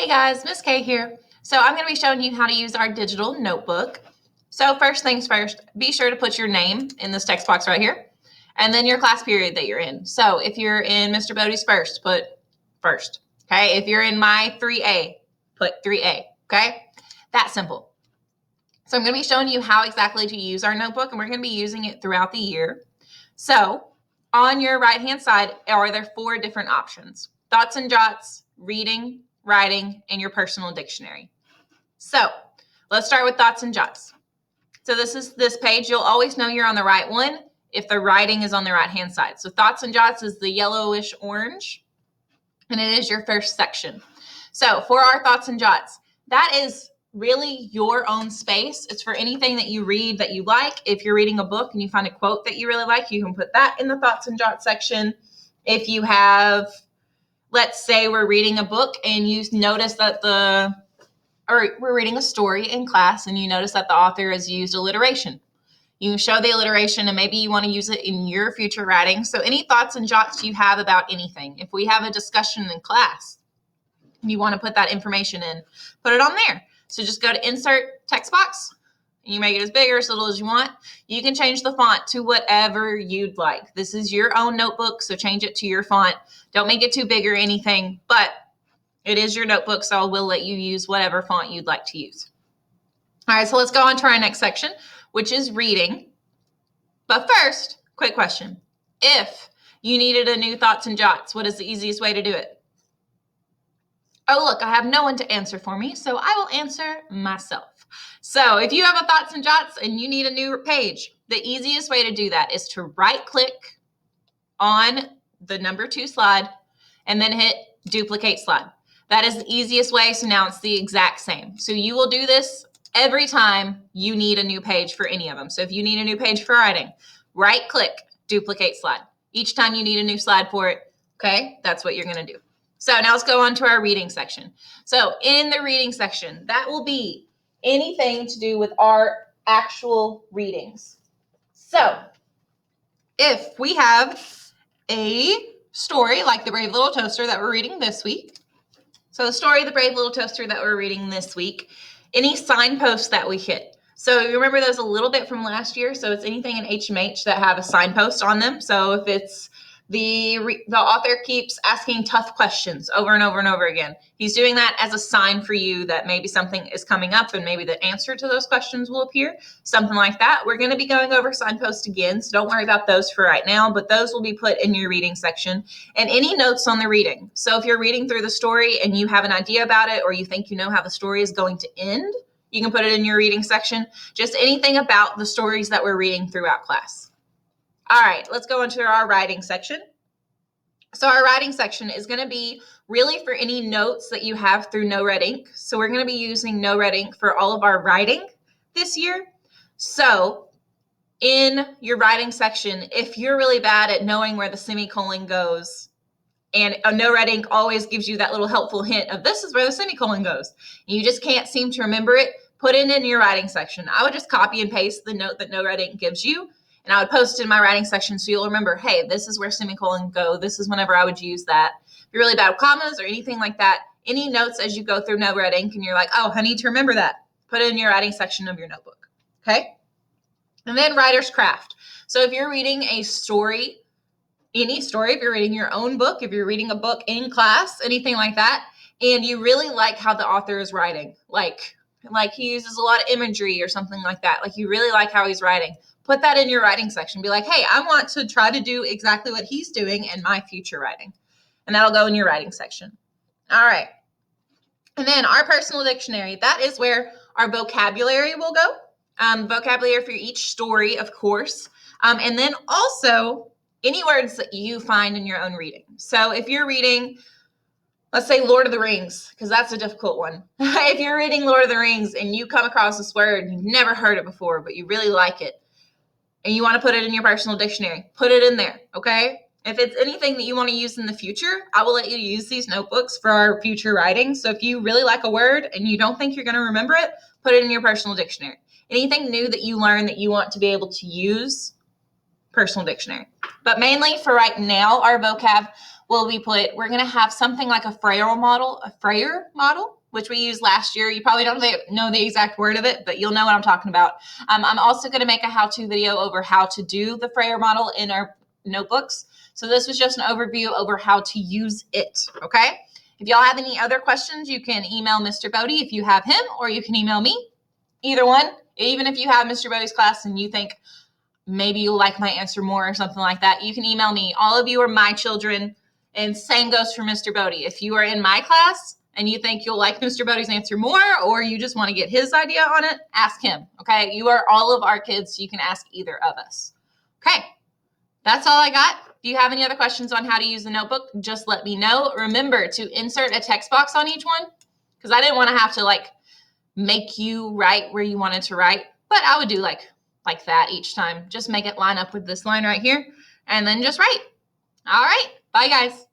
Hey guys, Miss K here. So I'm going to be showing you how to use our digital notebook. So first things first, be sure to put your name in this text box right here, and then your class period that you're in. So if you're in Mr. Bodie's first, put first. Okay. If you're in my 3A, put 3A. Okay. That simple. So I'm going to be showing you how exactly to use our notebook, and we're going to be using it throughout the year. So on your right-hand side are there 4 different options: thoughts and jots, reading, writing, and your personal dictionary. So let's start with thoughts and jots. So this is this page. You'll always know you're on the right one if the writing is on the right-hand side. So thoughts and jots is the yellowish orange, and it is your first section. So for our thoughts and jots, that is really your own space. It's for anything that you read that you like. If you're reading a book and you find a quote that you really like, you can put that in the thoughts and jots section. If you have, let's say we're reading a book and you notice that we're reading a story in class and you notice that the author has used alliteration. You can show the alliteration and maybe you want to use it in your future writing. So any thoughts and jots you have about anything. If we have a discussion in class, you want to put that information in, put it on there. So just go to insert text box. You make it as big or as little as you want. You can change the font to whatever you'd like. This is your own notebook, so change it to your font. Don't make it too big or anything, but it is your notebook, so I will let you use whatever font you'd like to use. All right, so let's go on to our next section, which is reading. But first, quick question. If you needed a new thoughts and jots, what is the easiest way to do it? Oh, look, I have no one to answer for me, so I will answer myself. So if you have a thoughts and jots and you need a new page, the easiest way to do that is to right-click on the number 2 slide and then hit duplicate slide. That is the easiest way, so now it's the exact same. So you will do this every time you need a new page for any of them. So if you need a new page for writing, right-click, duplicate slide. Each time you need a new slide for it, okay, that's what you're going to do. So now let's go on to our reading section. So in the reading section, that will be anything to do with our actual readings. So if we have a story like The Brave Little Toaster that we're reading this week, so the story of The Brave Little Toaster that we're reading this week, any signposts that we hit. So you remember those a little bit from last year. So it's anything in HMH that have a signpost on them. So if it's the author keeps asking tough questions over and over and over again, he's doing that as a sign for you that maybe something is coming up and maybe the answer to those questions will appear, something like that. We're going to be going over signposts again, so don't worry about those for right now, but those will be put in your reading section. And any notes on the reading. So if you're reading through the story and you have an idea about it or you think you know how the story is going to end, you can put it in your reading section. Just anything about the stories that we're reading throughout class. All right, let's go into our writing section. So our writing section is going to be really for any notes that you have through No Red Ink. So we're going to be using No Red Ink for all of our writing this year. So in your writing section, if you're really bad at knowing where the semicolon goes, and a No Red Ink always gives you that little helpful hint of this is where the semicolon goes, and you just can't seem to remember it, put it in your writing section. I would just copy and paste the note that No Red Ink gives you, and I would post it in my writing section so you'll remember, hey, this is where semicolon go. This is whenever I would use that. If you're really bad with commas or anything like that, any notes as you go through No Red Ink and you're like, oh, I need to remember that, put it in your writing section of your notebook, okay? And then writer's craft. So if you're reading a story, any story, if you're reading your own book, if you're reading a book in class, anything like that, and you really like how the author is writing, like he uses a lot of imagery or something like that, like you really like how he's writing, put that in your writing section. Be like, hey, I want to try to do exactly what he's doing in my future writing. And that'll go in your writing section. All right. And then our personal dictionary, that is where our vocabulary will go. Vocabulary for each story, of course. And then also any words that you find in your own reading. So if you're reading, let's say Lord of the Rings, because that's a difficult one. If you're reading Lord of the Rings and you come across this word and you've never heard it before, but you really like it, and you want to put it in your personal dictionary, put it in there, okay? If it's anything that you want to use in the future, I will let you use these notebooks for our future writing. So if you really like a word and you don't think you're going to remember it, put it in your personal dictionary. Anything new that you learn that you want to be able to use, personal dictionary. But mainly for right now, our vocab, we're going to have something like a Frayer model, which we used last year. You probably don't know the exact word of it, but you'll know what I'm talking about. I'm also going to make a how-to video over how to do the Frayer model in our notebooks. So this was just an overview over how to use it, okay? If y'all have any other questions, you can email Mr. Bodie if you have him, or you can email me. Either one. Even if you have Mr. Bodie's class and you think maybe you'll like my answer more or something like that, you can email me. All of you are my children, and same goes for Mr. Bodie. If you are in my class and you think you'll like Mr. Bodie's answer more, or you just want to get his idea on it, ask him, okay? You are all of our kids, so you can ask either of us. Okay, that's all I got. If you have any other questions on how to use the notebook, just let me know. Remember to insert a text box on each one, because I didn't want to have to make you write where you wanted to write, but I would do like that each time. Just make it line up with this line right here, and then just write. All right, bye guys.